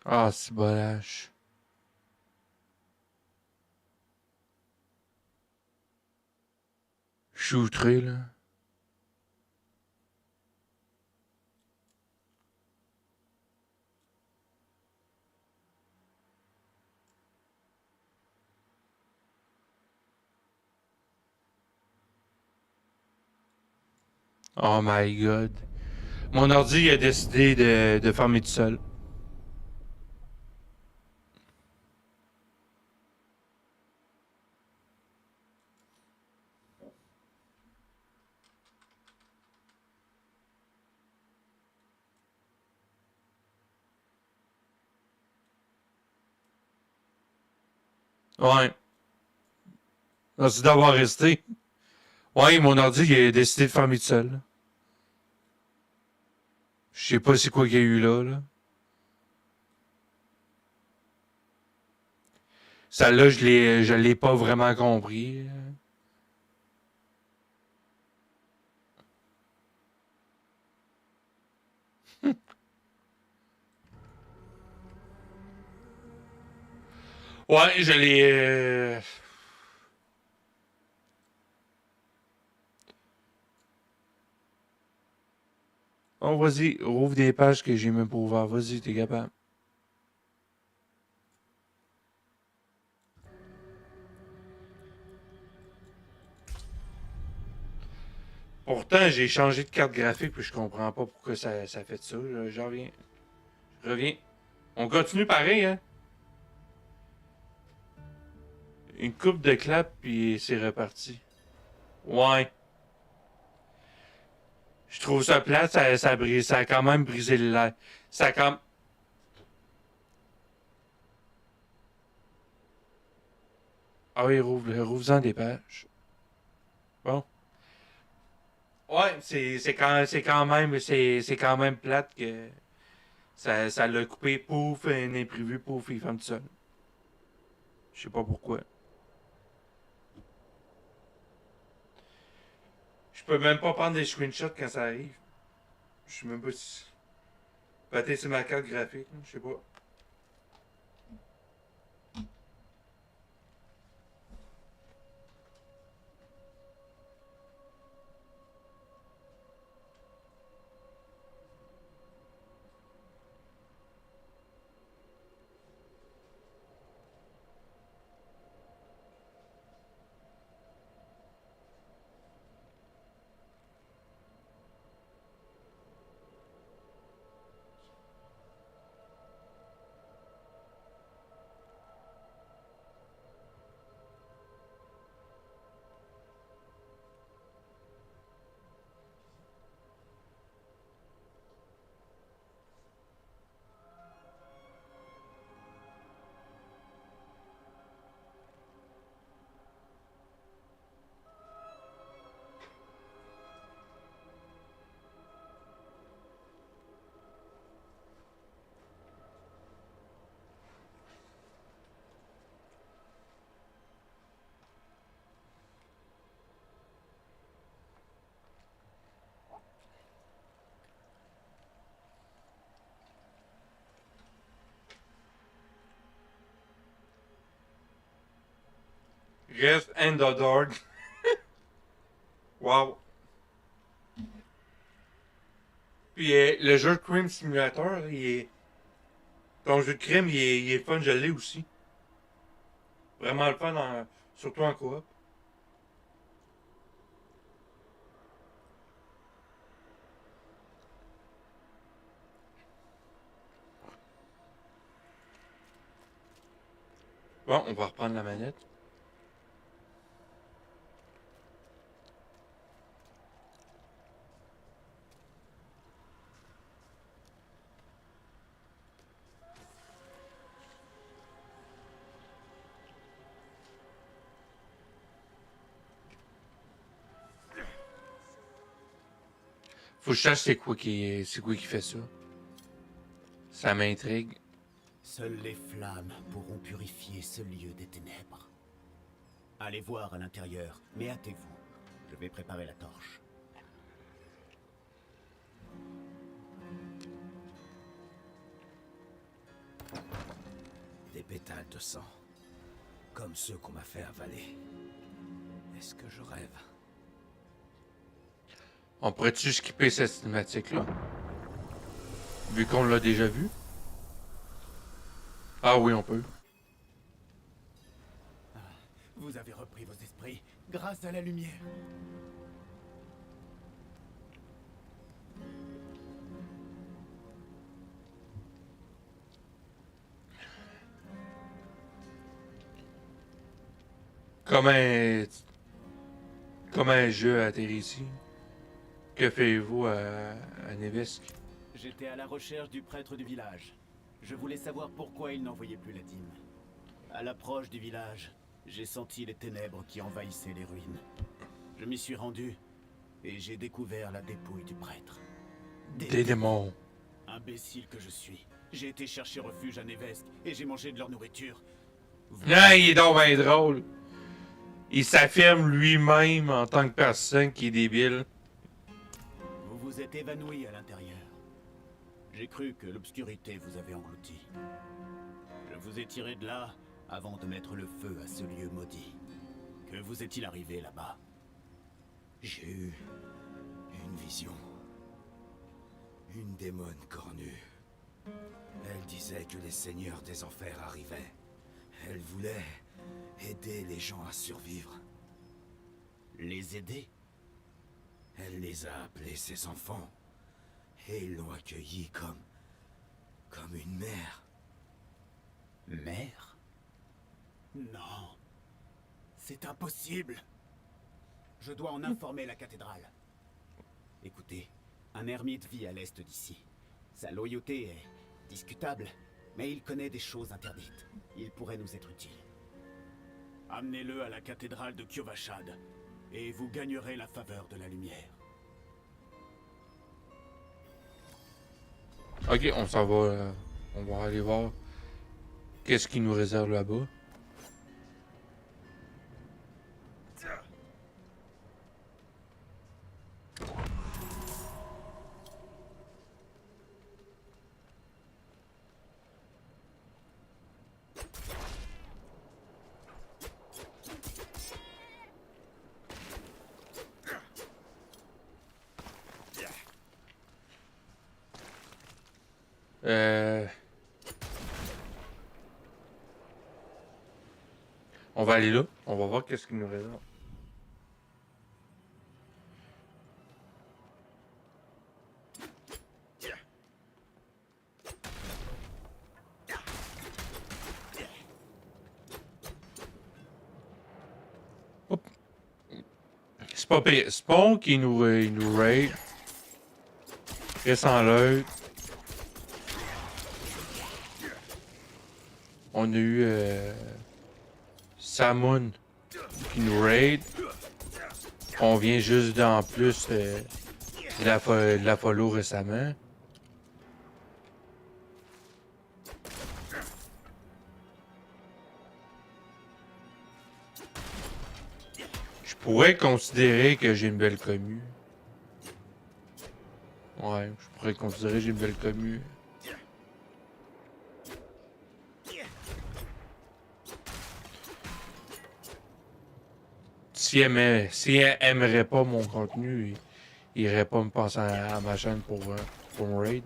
Ah, c'est bolage. Je suis outré, là. Oh my god. Mon ordi a décidé de fermer tout seul. Ouais. Merci d'avoir resté. Ouais, mon ordi il a décidé de fermer tout seul. Je sais pas c'est quoi qu'il y a eu là, là. Celle-là, je l'ai pas vraiment compris. Ouais, je l'ai. Oh, vas-y, rouvre des pages que j'ai même pas ouvert. Vas-y, t'es capable. Pourtant, j'ai changé de carte graphique puis je comprends pas pourquoi ça fait ça. J'en reviens. Je reviens. On continue pareil, hein? Une coupe de clap puis c'est reparti. Ouais. Je trouve ça plate, ça a quand même brisé le live. Ça a quand Ah oui, rouvre-en des pages. Bon. Ouais, c'est quand même plate que ça l'a coupé, pouf, un imprévu, pouf, il ferme tout seul. Je sais pas pourquoi. Je peux même pas prendre des screenshots quand ça arrive. Je sais même pas si. Peut-être c'est ma carte graphique, je sais pas. Reste Underdog. Wow. Puis le jeu de Crime Simulator, ton jeu de crime, il est fun, je l'ai aussi. Vraiment le fun, surtout en coop. Bon, on va reprendre la manette. Faut que je sache c'est quoi qui fait ça. Ça m'intrigue. Seules les flammes pourront purifier ce lieu des ténèbres. Allez voir à l'intérieur, mais hâtez-vous. Je vais préparer la torche. pétales de sang. Comme ceux qu'on m'a fait avaler. Est-ce que je rêve? On pourrait-tu skipper cette cinématique-là? Vu qu'on l'a déjà vu? Ah oui, on peut. Vous avez repris vos esprits grâce à la lumière. Comment un jeu atterri ici? Que faites-vous à Nevesk? J'étais à la recherche du prêtre du village. Je voulais savoir pourquoi il n'envoyait plus la dîme. À l'approche du village, j'ai senti les ténèbres qui envahissaient les ruines. Je m'y suis rendu et j'ai découvert la dépouille du prêtre. Des démons. Imbécile que je suis. J'ai été chercher refuge à Nevesk et j'ai mangé de leur nourriture. Ah, il est donc bien drôle. Il s'affirme lui-même en tant que personne qui est débile. Vous vous êtes évanoui à l'intérieur. J'ai cru que l'obscurité vous avait englouti. Je vous ai tiré de là avant de mettre le feu à ce lieu maudit. Que vous est-il arrivé là-bas? J'ai eu une vision. Une démone cornue. Elle disait que les seigneurs des enfers arrivaient. Elle voulait aider les gens à survivre. Les aider? Elle les a appelés ses enfants. Et ils l'ont accueillie comme une mère. Mère? Non. C'est impossible. Je dois en informer la cathédrale. Écoutez, un ermite vit à l'est d'ici. Sa loyauté est discutable, mais il connaît des choses interdites. Il pourrait nous être utile. Amenez-le à la cathédrale de Kyovashad, et vous gagnerez la faveur de la lumière. Ok, on s'en va. On va aller voir qu'est-ce qu'il nous réserve là-bas. On va aller là. On va voir qu'est-ce qu'il nous réserve. Hop. C'est pas pire. Spawn qui il nous raid. Reste en l'œil. On a eu Samun qui nous raid. On vient juste d'en plus de la follow récemment. Je pourrais considérer que j'ai une belle commu. Ouais, je pourrais considérer que j'ai une belle commu. Si elle aimerait pas mon contenu, il irait pas me passer à ma chaîne pour me raid.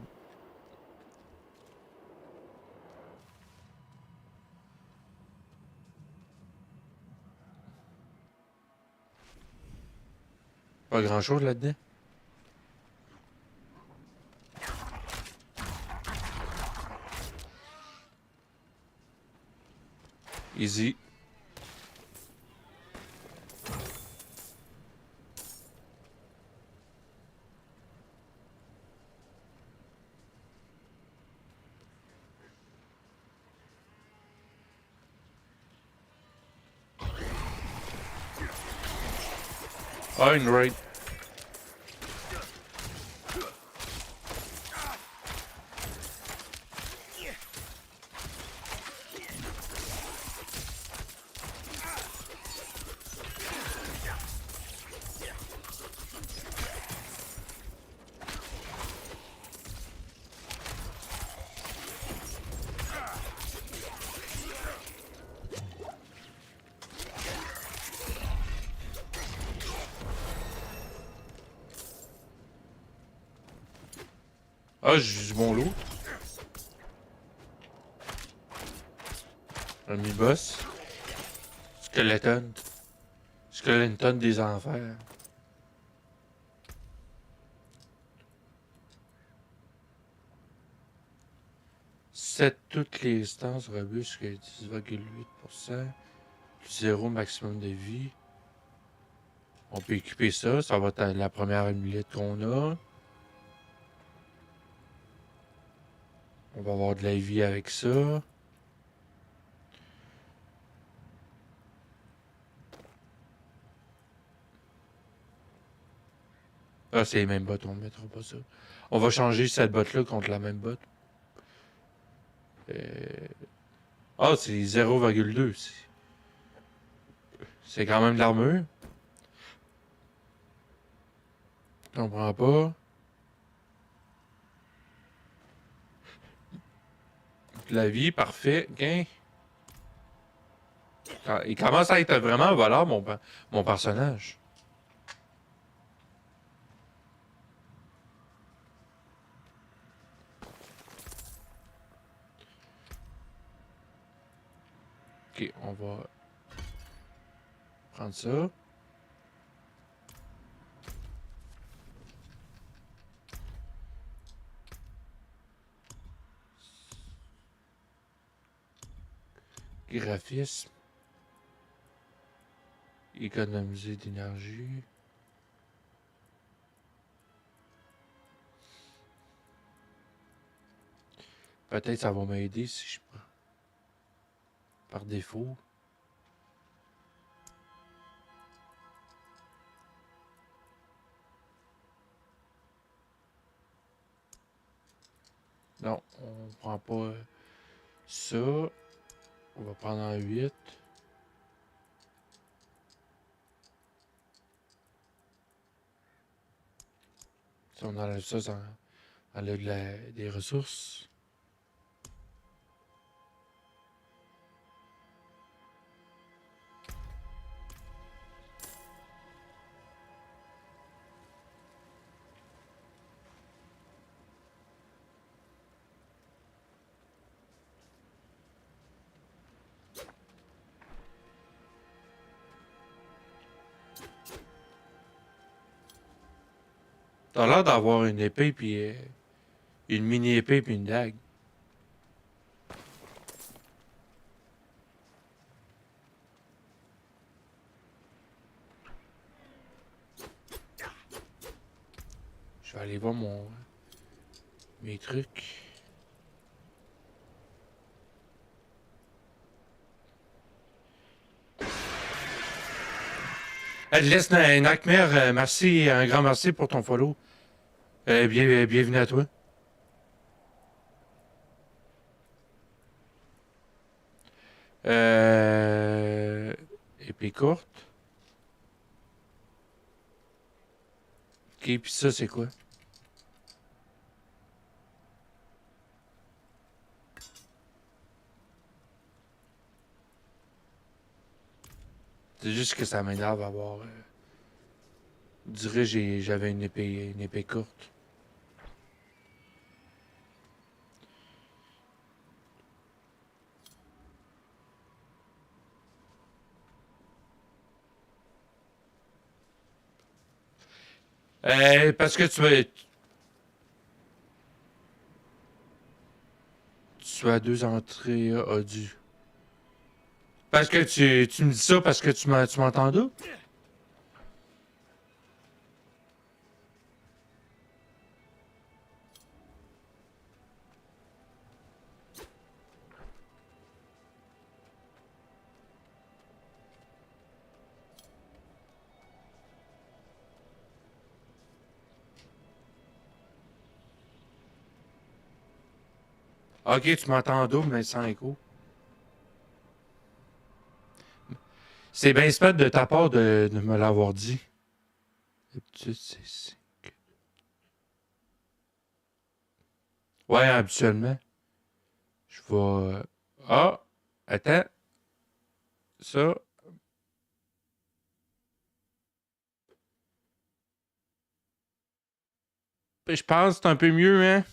Pas grand chose là-dedans. Easy. Ah, une raid. Ah, j'ai du bon lot. Un mi-boss. Skeleton. Skeleton des enfers. 7 toutes les instances robustes jusqu'à 10,8%. 0 maximum de vie. On peut équiper ça. Ça va être la première amulette qu'on a. On va avoir de la vie avec ça. Ah, c'est les mêmes bottes, on ne mettra pas ça. On va changer cette botte-là contre la même botte. Ah, c'est 0,2. C'est quand même de l'armure. Je comprends pas. De la vie, parfait. Gain. Il commence à être vraiment un voleur, mon personnage. Ok, on va prendre ça. Graphisme. Économiser d'énergie. Peut-être ça va m'aider si je prends par défaut. Non, on prend pas ça. On va prendre un 8. Si on enlève ça, ça enlève des ressources. T'as l'air d'avoir une épée puis une mini épée puis une dague. Je vais aller voir mes trucs. Atlas Nightmare, merci, un grand merci pour ton follow. Bienvenue à toi. Épée courte. Ok, puis ça, c'est quoi? C'est juste que ça m'énerve à avoir. Je dirais j'avais une épée courte. Parce que tu as deux entrées audio. Parce que tu me dis ça parce que tu m'entends d'où? Ok, tu m'entends en double, mais sans écho. C'est bien spade de ta part de me l'avoir dit. D'habitude, c'est... Ouais, habituellement. Je vais... Ah! Attends. Ça. Je pense que c'est un peu mieux, hein?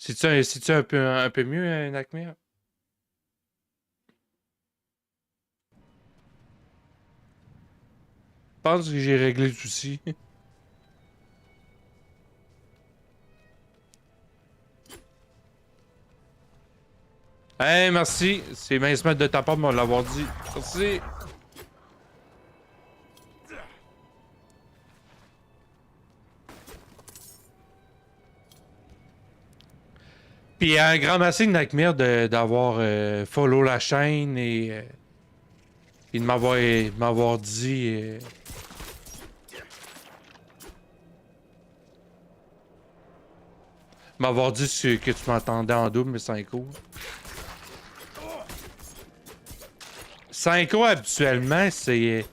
C'est-tu un peu mieux, Nightmare? Je pense que j'ai réglé le souci. Hey, merci. C'est mince de ta part de me l'avoir dit. Merci. Puis un grand merci de Nightmare d'avoir follow la chaîne et de m'avoir dit. M'avoir dit que tu m'entendais en double, mais Syncho. Syncho, habituellement, c'est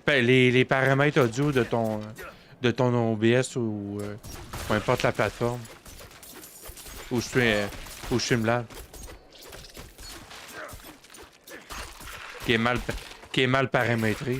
les paramètres audio de ton OBS ou peu importe la plateforme. Ou Streamlab. Qui est mal paramétré.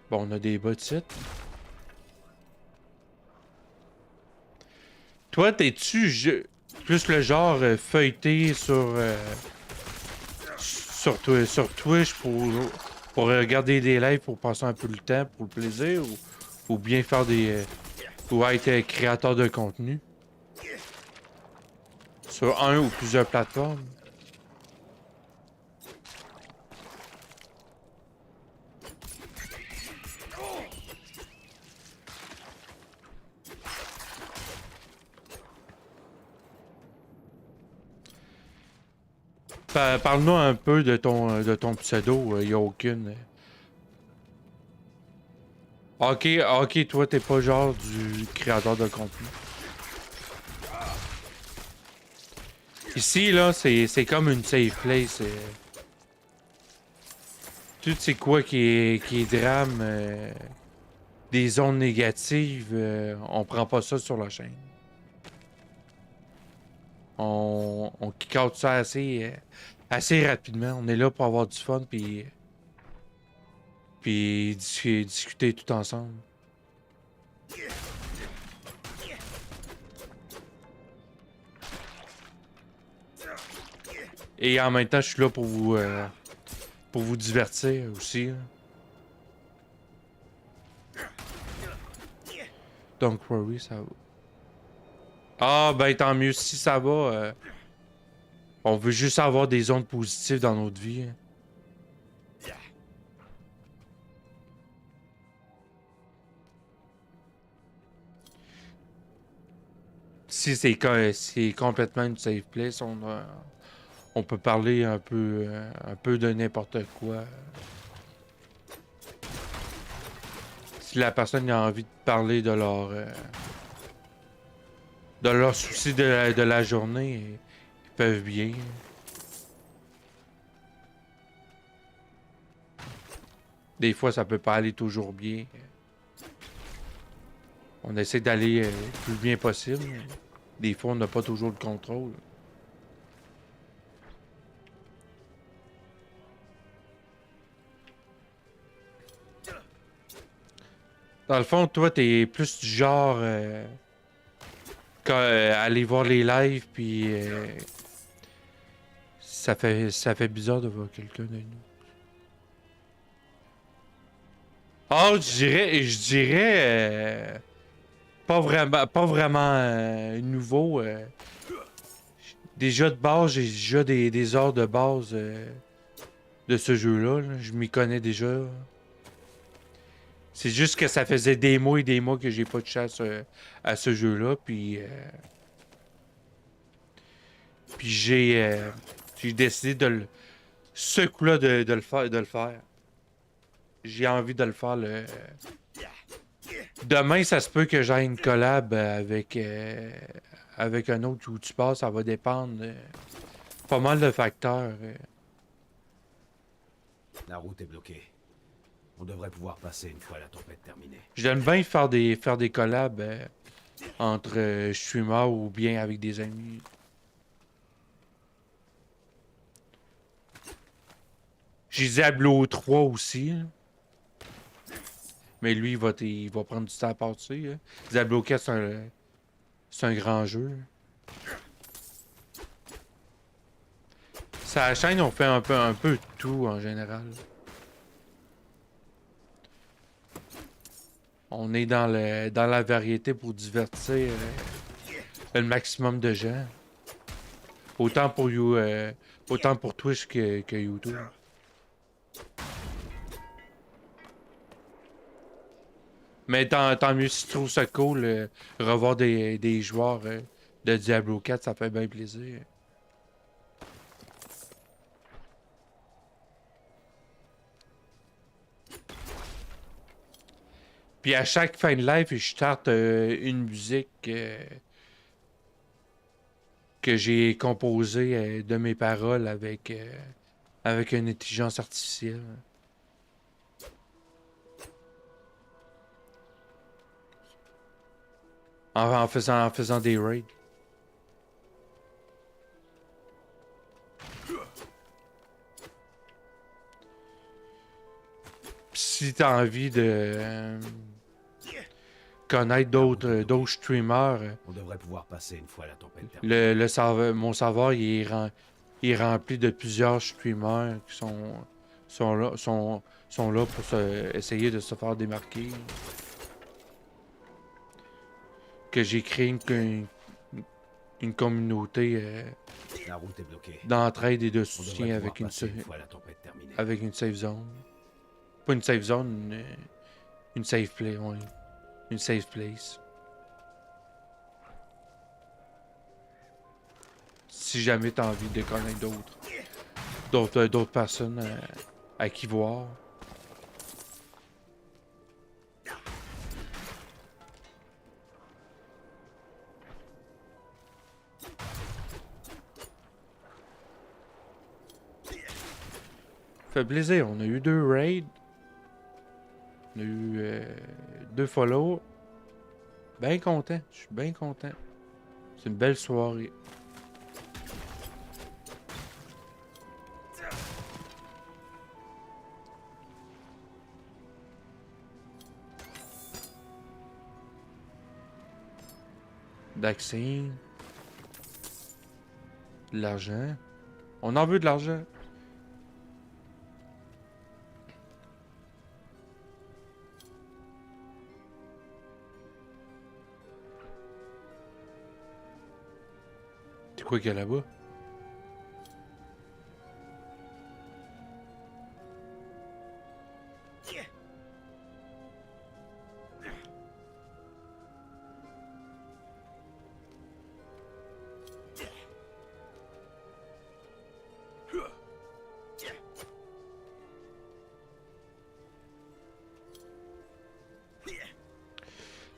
Bon, on a des bottes. Toi, t'es-tu plus le genre feuilleté sur Twitch pour regarder des lives pour passer un peu le temps, pour le plaisir, ou bien faire ou être créateur de contenu sur un ou plusieurs plateformes? Parle-nous un peu de ton pseudo, y a aucune. Ok, toi, t'es pas genre du créateur de contenu. Ici, là, c'est comme une safe place. Tout c'est quoi qui est drame, des zones négatives, on prend pas ça sur la chaîne. On kick out ça assez rapidement. On est là pour avoir du fun puis discuter tout ensemble. Et en même temps, je suis là pour vous divertir aussi. Hein. Don't worry, ça va. Ah, ben tant mieux si ça va. On veut juste avoir des ondes positives dans notre vie. Hein. Si c'est complètement une safe place, on peut parler un peu de n'importe quoi. Si la personne a envie de parler de leurs soucis de la journée, ils peuvent bien. Des fois, ça peut pas aller toujours bien. On essaie d'aller le plus bien possible. Des fois, on n'a pas toujours le contrôle. Dans le fond, toi, t'es plus du genre aller voir les lives, puis ça fait bizarre de voir quelqu'un de nous. Ah, je dirais pas vraiment nouveau. Déjà de base, j'ai déjà des heures de base de ce jeu-là. Là. Je m'y connais déjà. C'est juste que ça faisait des mois et des mois que j'ai pas de chasse à ce jeu-là. Puis j'ai décidé ce coup-là de le faire. J'ai envie de le faire. Demain, ça se peut que j'aille une collab avec un autre YouTuber. Ça va dépendre pas mal de facteurs. La route est bloquée. On devrait pouvoir passer une fois la tempête terminée. J'aime bien faire des collabs entre streamers ou bien avec des amis. J'ai Diablo 3 aussi. Là. Mais lui, il va prendre du temps à partir. Hein. Diablo 4, c'est un grand jeu. Sa chaîne, on fait un peu de tout en général. On est dans la variété pour divertir le maximum de gens. Autant pour, autant pour Twitch que YouTube. Mais tant mieux si tu trouves ça cool, revoir des joueurs de Diablo 4, ça fait bien plaisir. Puis à chaque fin de live, je starte une musique que j'ai composée de mes paroles avec une intelligence artificielle. En faisant des raids. Si t'as envie de connaître d'autres streamers, On devrait pouvoir passer une fois la tempête terminée. le serveur, mon serveur il est rempli de plusieurs streamers qui sont là pour essayer de se faire démarquer. Que j'ai créé une communauté La route est bloquée. d'entraide et de On devrait soutien pouvoir avec passer une fois la tempête terminée. avec une safe zone. Pas une safe zone, une safe play, ouais. Une safe place. Si jamais t'as envie de connaître d'autres personnes à qui voir. Fait plaisir, on a eu 2 raids. On a eu 2 follow. Bien content, je suis bien content. C'est une belle soirée. D'accès. De l'argent. On en veut de l'argent. C'est quoi qu'il y a là-bas?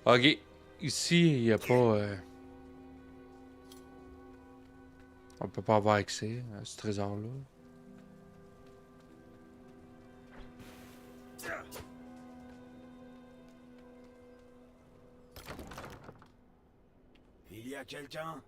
Ok. Ici, il n'y a pas... on peut pas avoir accès à ce trésor-là. Il y a quelqu'un?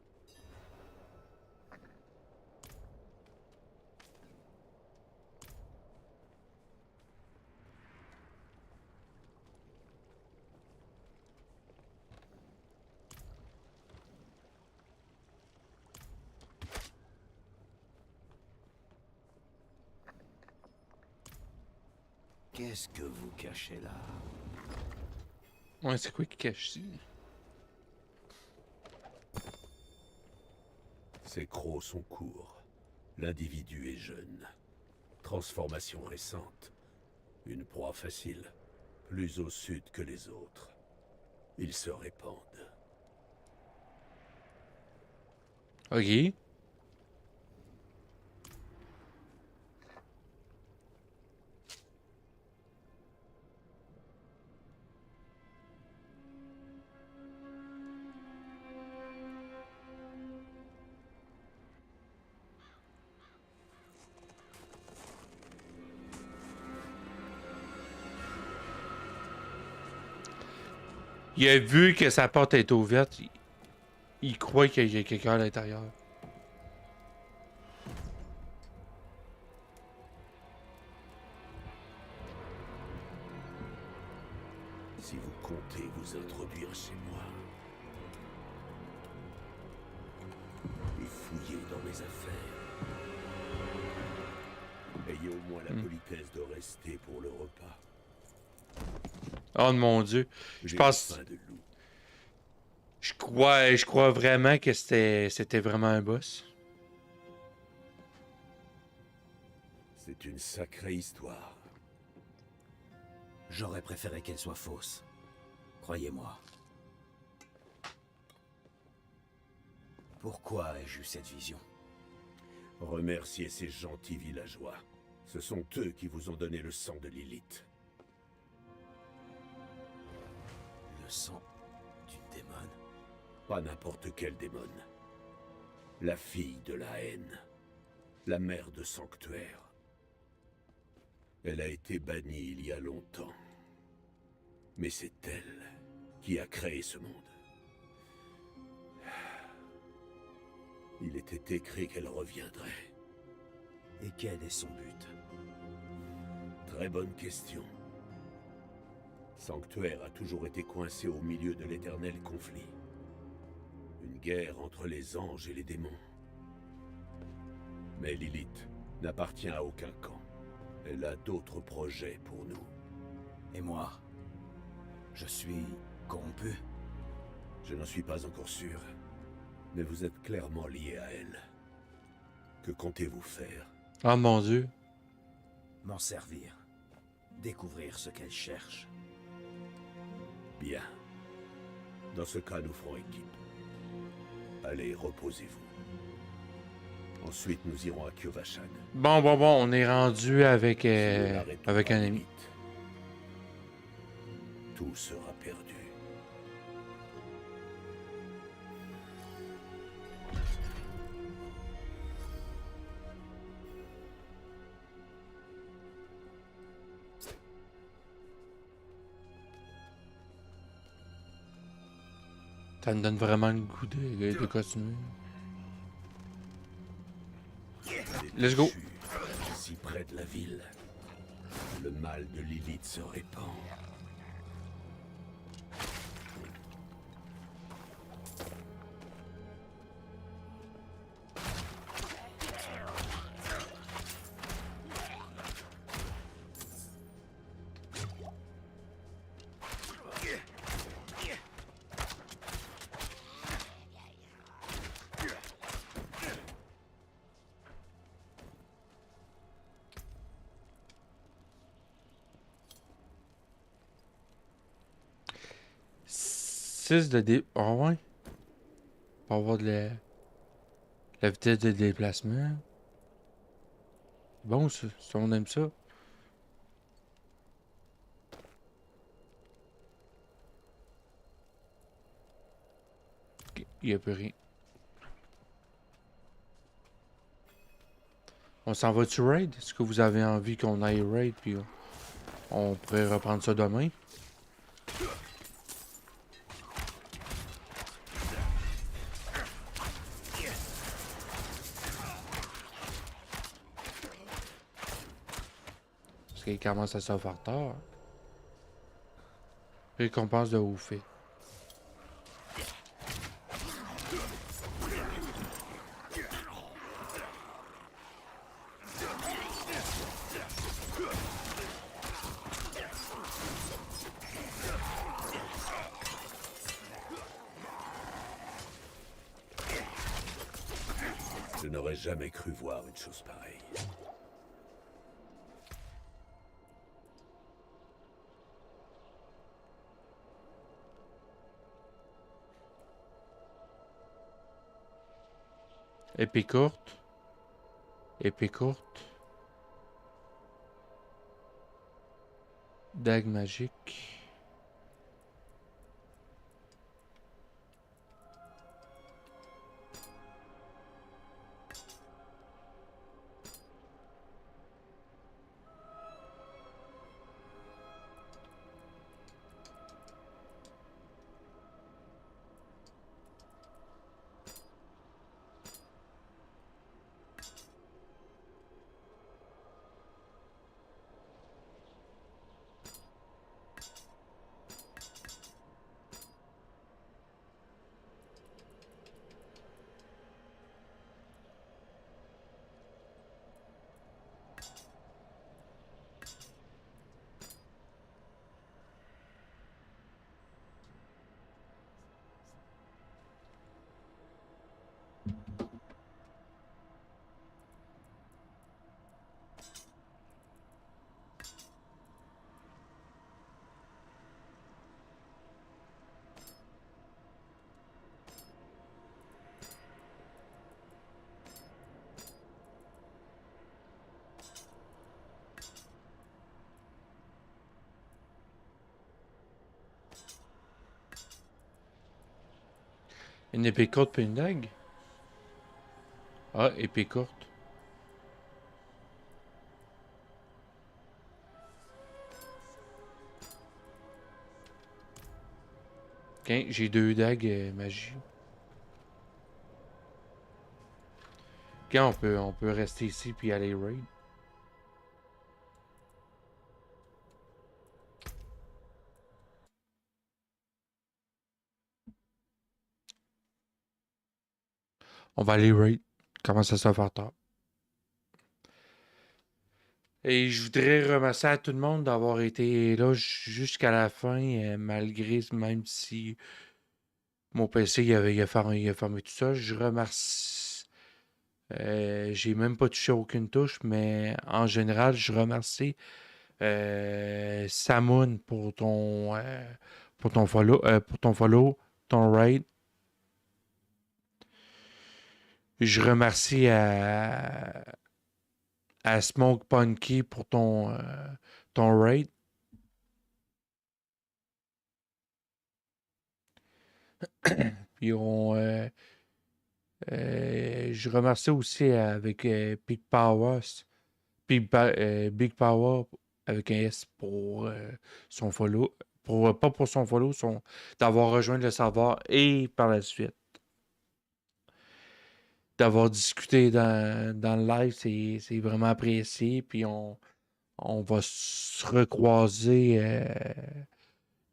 Qu'est-ce que vous cachez là? Ouais, c'est quoi qui cache ici? Ces crocs sont courts. L'individu est jeune. Transformation récente. Une proie facile. Plus au sud que les autres. Ils se répandent. Ok. Il a vu que sa porte est ouverte. Il croit qu'il y a quelqu'un à l'intérieur. Si vous comptez vous introduire chez moi et fouiller dans mes affaires, ayez au moins la politesse de rester pour le repas. Oh mon Dieu. Je pense... Faim de loup. Je crois vraiment que c'était vraiment un boss. C'est une sacrée histoire. J'aurais préféré qu'elle soit fausse. Croyez-moi. Pourquoi ai-je eu cette vision? Remerciez ces gentils villageois. Ce sont eux qui vous ont donné le sang de Lilith. Le sang d'une démone? Pas n'importe quel démon. La fille de la haine. La mère de Sanctuaire. Elle a été bannie il y a longtemps. Mais c'est elle qui a créé ce monde. Il était écrit qu'elle reviendrait. Et quel est son but? Très bonne question. Sanctuaire a toujours été coincé au milieu de l'éternel conflit. Une guerre entre les anges et les démons. Mais Lilith n'appartient à aucun camp. Elle a d'autres projets pour nous. Et moi? Je suis corrompu? Je n'en suis pas encore sûr. Mais vous êtes clairement lié à elle. Que comptez-vous faire? Oh mon Dieu. M'en servir. Découvrir ce qu'elle cherche. Bien. Dans ce cas, nous ferons équipe. Allez, reposez-vous. Ensuite, nous irons à Kyovashan. Bon, on est rendu avec, Si nous l'arrêtons avec pas un ami. vite, tout sera perdu. Ça me donne vraiment le goût de continuer. Let's go. Si près de la ville, le mal de Lilith se répand. De dé... Ah ouais? Pour avoir de la vitesse de déplacement. Bon, ça, si on aime ça. Ok, il n'y a plus rien. On s'en va-tu raid? Est-ce que vous avez envie qu'on aille raid puis on pourrait reprendre ça demain? Parce qu'il commence à se faire tard. Récompense de haut fait. Je n'aurais jamais cru voir une chose pareille. Épée courte. Épée courte. Dague magique. Une épée courte puis une dague? Ah, épée courte. Ok, j'ai 2 dagues magie. Ok, on peut rester ici puis aller raid. On va aller raid. Comment ça se faire tard? Et je voudrais remercier à tout le monde d'avoir été là jusqu'à la fin, malgré, même si mon PC il a fermé tout ça. Je remercie. J'ai même pas touché aucune touche, mais en général, je remercie Samoun pour ton follow, ton raid. Je remercie à Smoke Punky pour ton raid. Puis je remercie aussi avec Big Powers, Big Power avec un S pour son follow. Pas pour son follow, d'avoir rejoint le serveur et par la suite d'avoir discuté dans le live, c'est vraiment apprécié. Puis on va se recroiser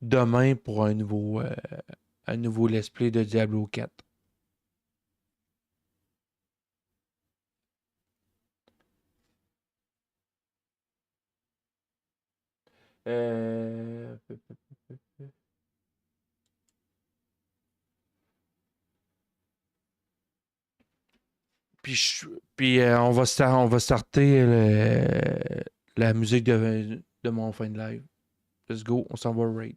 demain pour un nouveau let's play de Diablo 4. Puis on va starter la musique de mon fin de live. Let's go, on s'en va raid.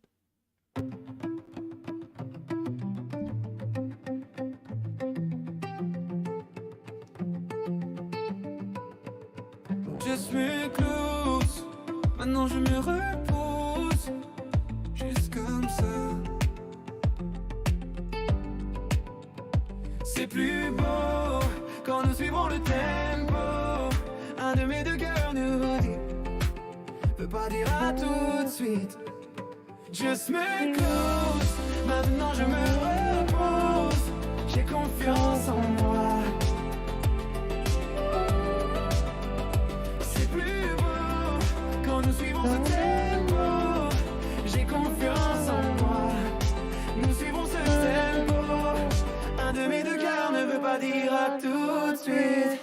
Just me close. Maintenant je me repose. Juste comme ça. C'est plus beau quand nous suivons le tempo. Un de mes deux cœurs nous dit, peut pas dire à tout de suite. Just me close. Maintenant je me repose. J'ai confiance en moi. C'est plus beau quand nous suivons ce tempo. J'ai confiance en moi. Nous suivons ce tempo. Un de mes deux cœurs ne veut pas dire à tout de suite.